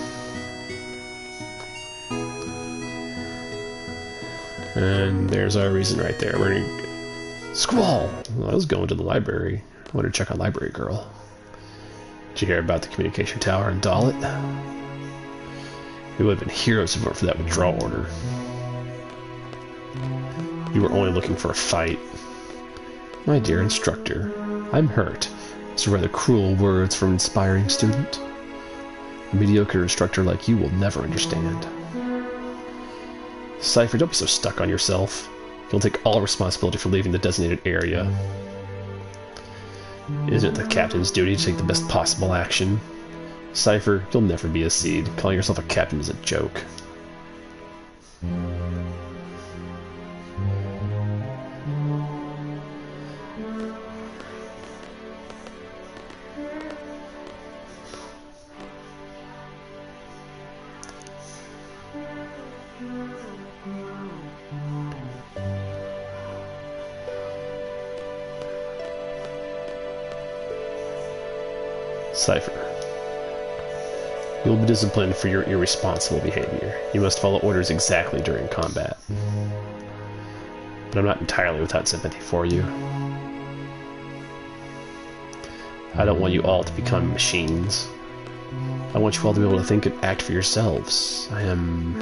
And there's our reason right there. We're gonna Squall! Well, I was going to the library. I wanted to check on Library Girl. Did you hear about the communication tower in Dalit? We would have been heroes if it weren't for that withdrawal order. You were only looking for a fight. My dear instructor, I'm hurt. These are rather cruel words from an inspiring student. A mediocre instructor like you will never understand. Cypher, don't be so stuck on yourself. You'll take all responsibility for leaving the designated area. Isn't it the captain's duty to take the best possible action? Cypher, you'll never be a seed. Calling yourself a captain is a joke. Cypher. You'll be disciplined for your irresponsible behavior. You must follow orders exactly during combat. But I'm not entirely without sympathy for you. I don't want you all to become machines. I want you all to be able to think and act for yourselves. I am...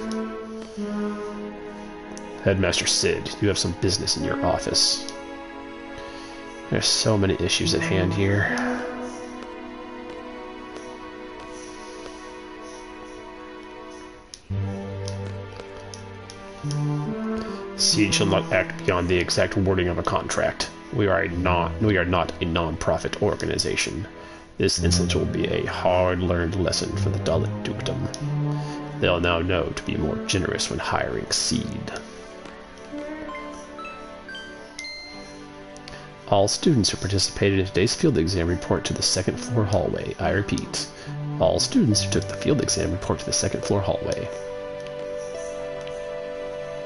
Headmaster Sid, you have some business in your office. There's so many issues at hand here. Seed shall not act beyond the exact wording of a contract. We are not a non-profit organization. This incident will be a hard-learned lesson for the Dalit Dukedom. They'll now know to be more generous when hiring Seed. All students who participated in today's field exam report to the second floor hallway. I repeat, all students who took the field exam report to the second floor hallway.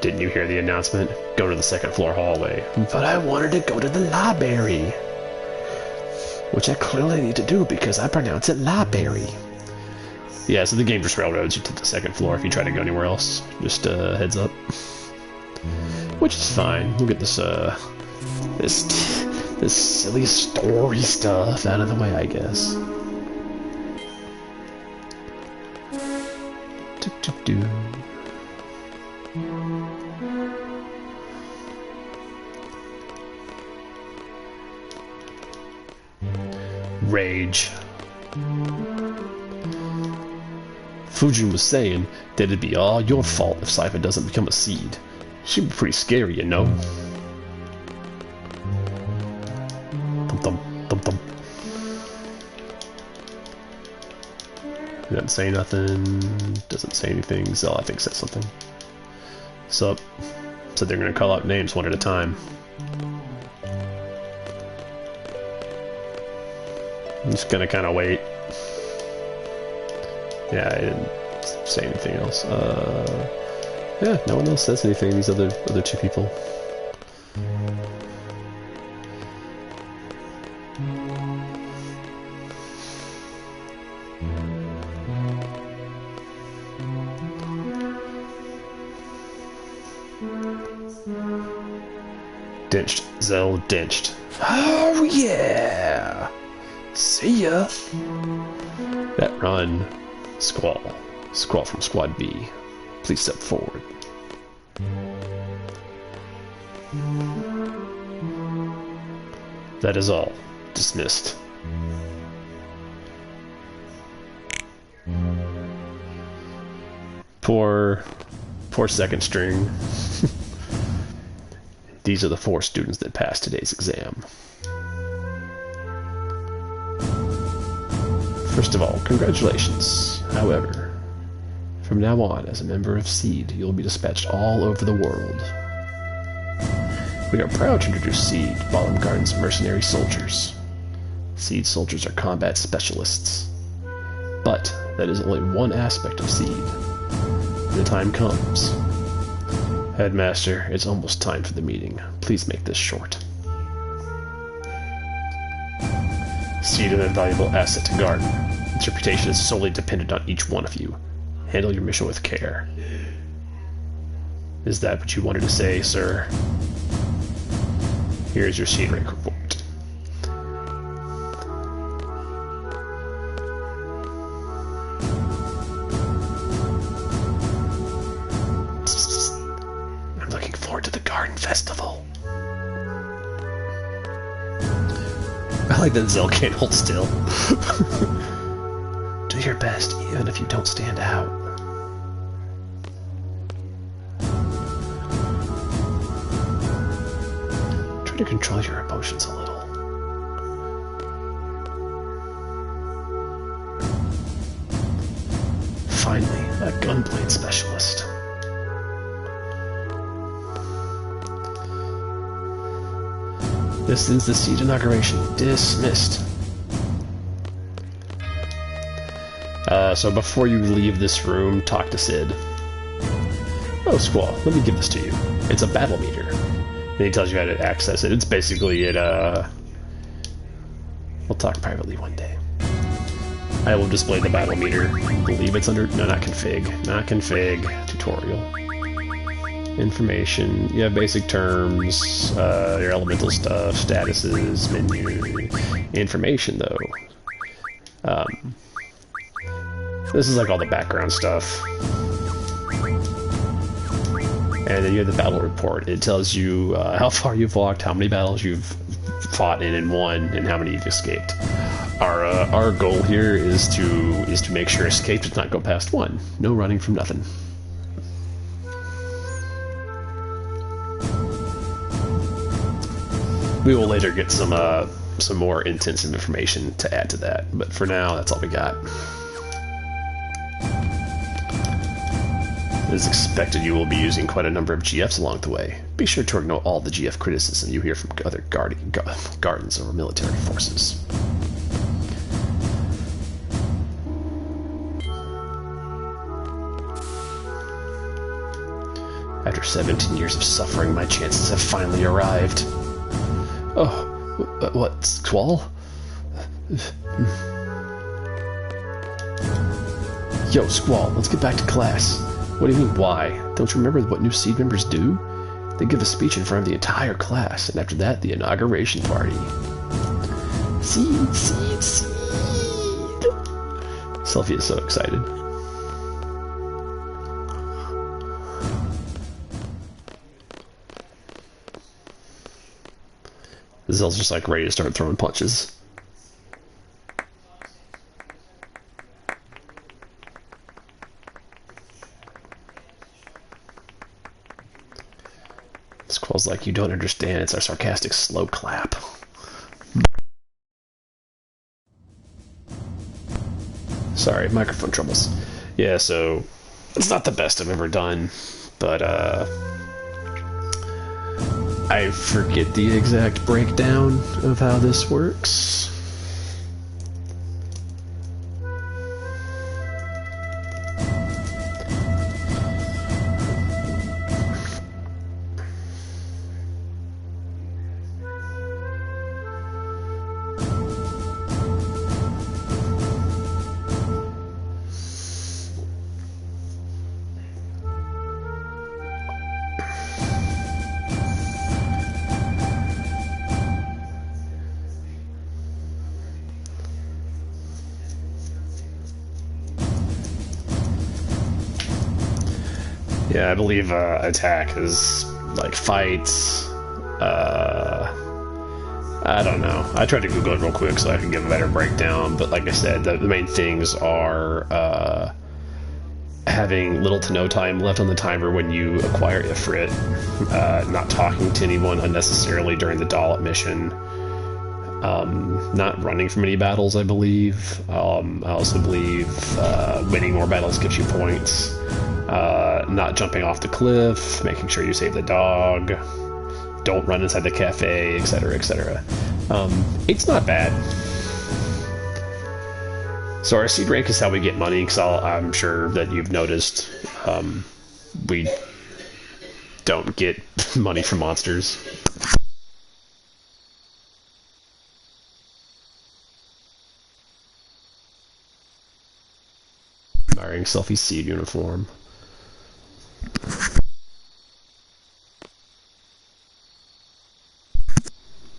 Didn't you hear the announcement? Go to the second floor hallway. But I wanted to go to the library. Which I clearly need to do because I pronounce it library. Yeah, so the game just railroads you to the second floor if you try to go anywhere else. Just heads up. Which is fine. We'll get this This silly story stuff out of the way, I guess. Do-do-do. Rage. Fujin was saying that it'd be all your fault if Saifa doesn't become a seed. She'd be pretty scary, you know. Thump, thump, thump. He doesn't say nothing. Doesn't say anything. Zell, I think, says something. Sup? Said they're gonna call out names one at a time. I'm just gonna kind of wait. Yeah, I didn't say anything else. Yeah, no one else says anything. These other two people. Dinched. Zell dinched. Oh yeah! See ya! That run. Squall. Squall from Squad B. Please step forward. That is all. Dismissed. Poor second string. These are the 4 students that passed today's exam. First of all, congratulations. However, from now on, as a member of SEED, you'll be dispatched all over the world. We are proud to introduce SEED, Bottom Garden's mercenary soldiers. SEED soldiers are combat specialists. But that is only one aspect of SEED. When the time comes. Headmaster, it's almost time for the meeting. Please make this short. SEED an invaluable asset to Garden. Its reputation is solely dependent on each one of you. Handle your mission with care. Is that what you wanted to say, sir? Here's your SEED rank report. I'm looking forward to the Garden Festival. I like that Zell can't hold still. Do your best, even if you don't stand out. Try to control your emotions a little. Finally, a gunblade specialist. This is the SEED inauguration. Dismissed. So before you leave this room, talk to Sid. Oh, Squall, let me give this to you. It's a battle meter. And he tells you how to access it. It's basically it, We'll talk privately one day. I will display the battle meter. I believe it's under... No, not config. Not config. Tutorial. Information. You have basic terms, your elemental stuff, statuses, menu. Information, though. This is like all the background stuff. And then you have the battle report. It tells you how far you've walked, how many battles you've fought in and won, and how many you've escaped. Our goal here is to make sure escape does not go past 1. No running from nothing. We will later get some more intensive information to add to that, but for now, that's all we got. It is expected you will be using quite a number of GFs along the way. Be sure to ignore all the GF criticism you hear from other gardens or military forces. After 17 years of suffering, my chances have finally arrived. Oh, what, Squall? Yo, Squall, let's get back to class. What do you mean, why? Don't you remember what new SEED members do? They give a speech in front of the entire class, and after that, the inauguration party. Seed, seed, seed! Selfie is so excited. Zell's just like ready to start throwing punches. Squall's like, you don't understand, it's our sarcastic slow clap. Sorry, microphone troubles. Yeah, so it's not the best I've ever done, but I forget the exact breakdown of how this works. Yeah, I believe attack is like fights. I don't know. I tried to Google it real quick so I can give a better breakdown, but like I said, the main things are having little to no time left on the timer when you acquire Ifrit, not talking to anyone unnecessarily during the Dalit mission, not running from any battles, I believe. I also believe winning more battles gives you points. Not jumping off the cliff, making sure you save the dog, don't run inside the cafe, etc., etc. It's not bad. So our seed rank is how we get money, because I'm sure that you've noticed we don't get money from monsters. Wearing Selfie seed uniform.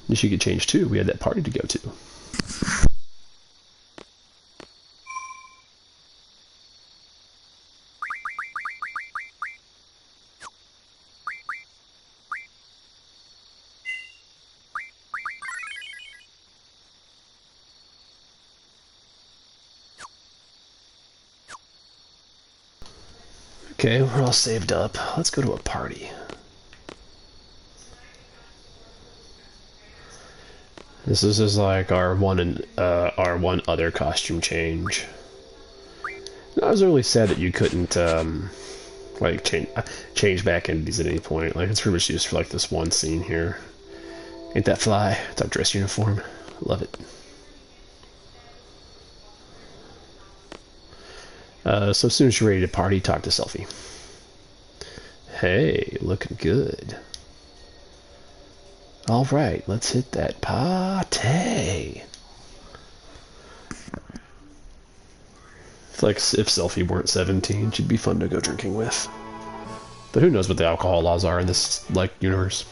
You should get changed too. We had that party to go to. Okay, we're all saved up. Let's go to a party. This is like our one other costume change. I was really sad that you couldn't like change back into these at any point. Like it's pretty much used for like this one scene here. Ain't that fly? It's our dress uniform. Love it. So as soon as you're ready to party, talk to Selfie. Hey, looking good. All right, let's hit that party. It's like if Selfie weren't 17, she'd be fun to go drinking with. But who knows what the alcohol laws are in this like universe.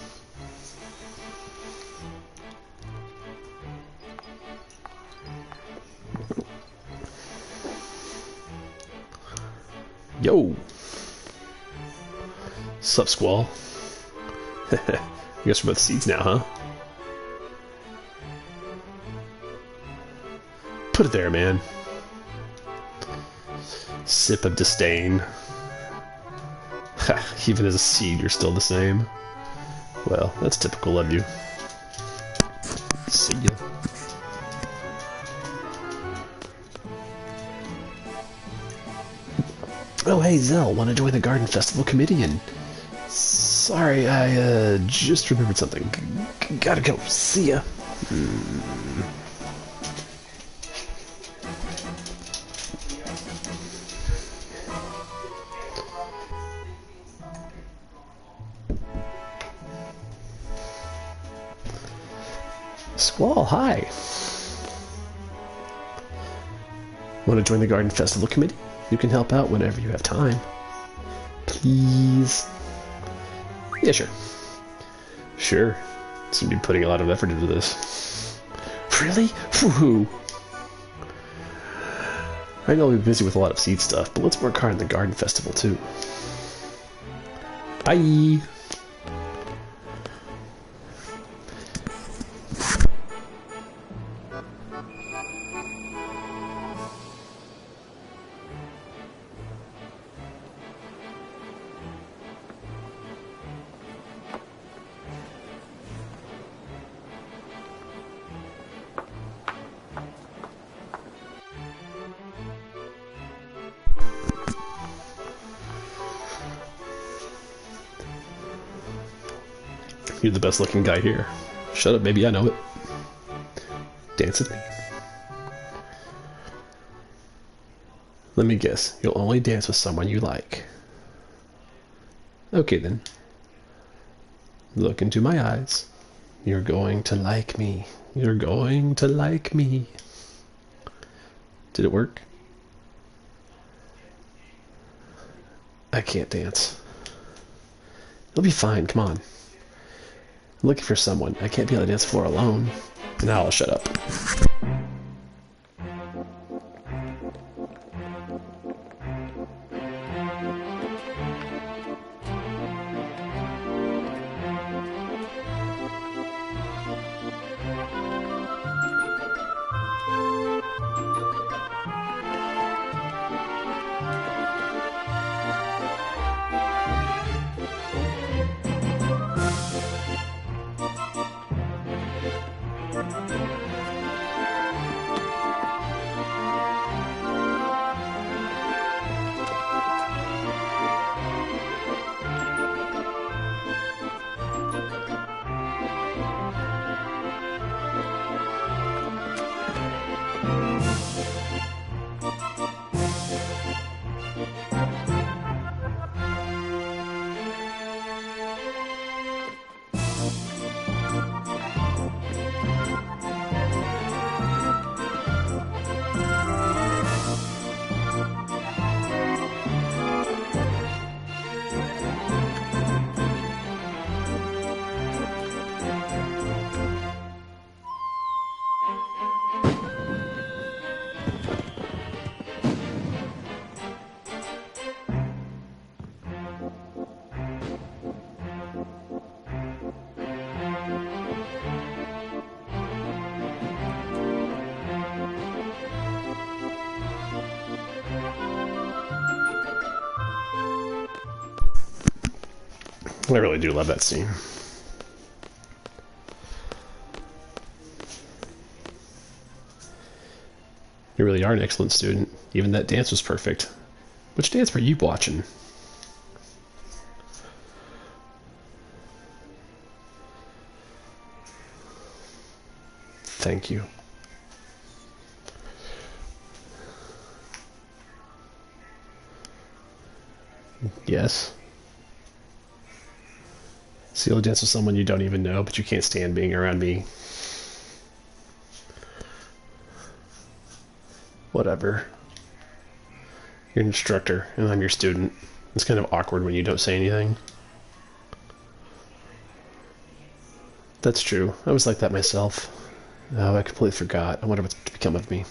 Yo! Sup, Squall? I guess we're both seeds now, huh? Put it there, man. Sip of disdain. Even as a seed, you're still the same. Well, that's typical of you. See ya. Oh, hey, Zell, want to join the Garden Festival committee? And sorry, I just remembered something. Gotta go. See ya. Squall, hi. Want to join the Garden Festival committee? You can help out whenever you have time. Please. Yeah, sure. Sure. Seem to be putting a lot of effort into this. Really? Woohoo! I know I'll be busy with a lot of seed stuff, but let's work hard on the garden festival too. Bye! You're the best looking guy here. Shut up, baby, I know it. Dance with me. Let me guess, you'll only dance with someone you like. Okay then. Look into my eyes. You're going to like me. You're going to like me. Did it work? I can't dance. It'll be fine, come on. I'm looking for someone. I can't be on the dance floor alone. Now I'll shut up. I really do love that scene. You really are an excellent student. Even that dance was perfect. Which dance were you watching? Thank you. Yes. So you'll dance with someone you don't even know, but you can't stand being around me. Whatever. You're an instructor, and I'm your student. It's kind of awkward when you don't say anything. That's true. I was like that myself. Oh, I completely forgot. I wonder what's to become of me.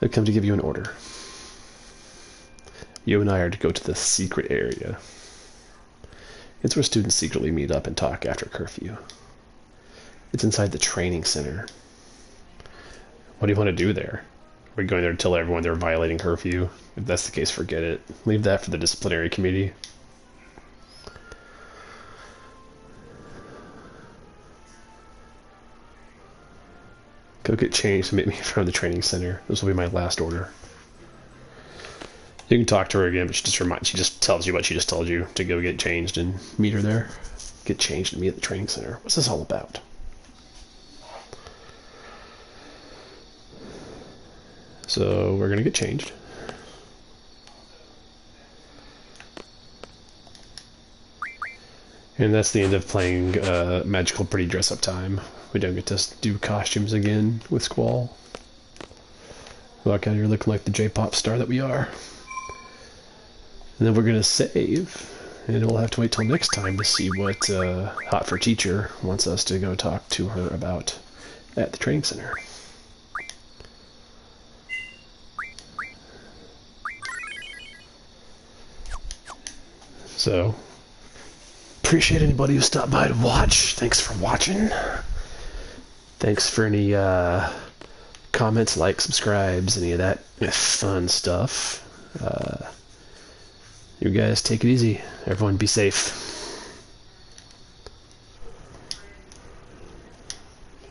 I've come to give you an order. You and I are to go to the secret area. It's where students secretly meet up and talk after curfew. It's inside the training center. What do you want to do there? Are we going there to tell everyone they're violating curfew? If that's the case, forget it. Leave that for the disciplinary committee. Go get changed and meet me in front of the training center. This will be my last order. You can talk to her again, but she just tells you what she just told you, to go get changed and meet her there. Get changed and meet at the training center. What's this all about? So we're gonna get changed. And that's the end of playing Magical Pretty Dress Up Time. We don't get to do costumes again with Squall. Walk out here looking like the J-pop star that we are. And then we're gonna save, And we'll have to wait till next time to see what Hot for Teacher wants us to go talk to her about at the training center. So, appreciate anybody who stopped by to watch. Thanks for watching. Thanks for any comments, likes, subscribes, any of that fun stuff. You guys take it easy. Everyone be safe.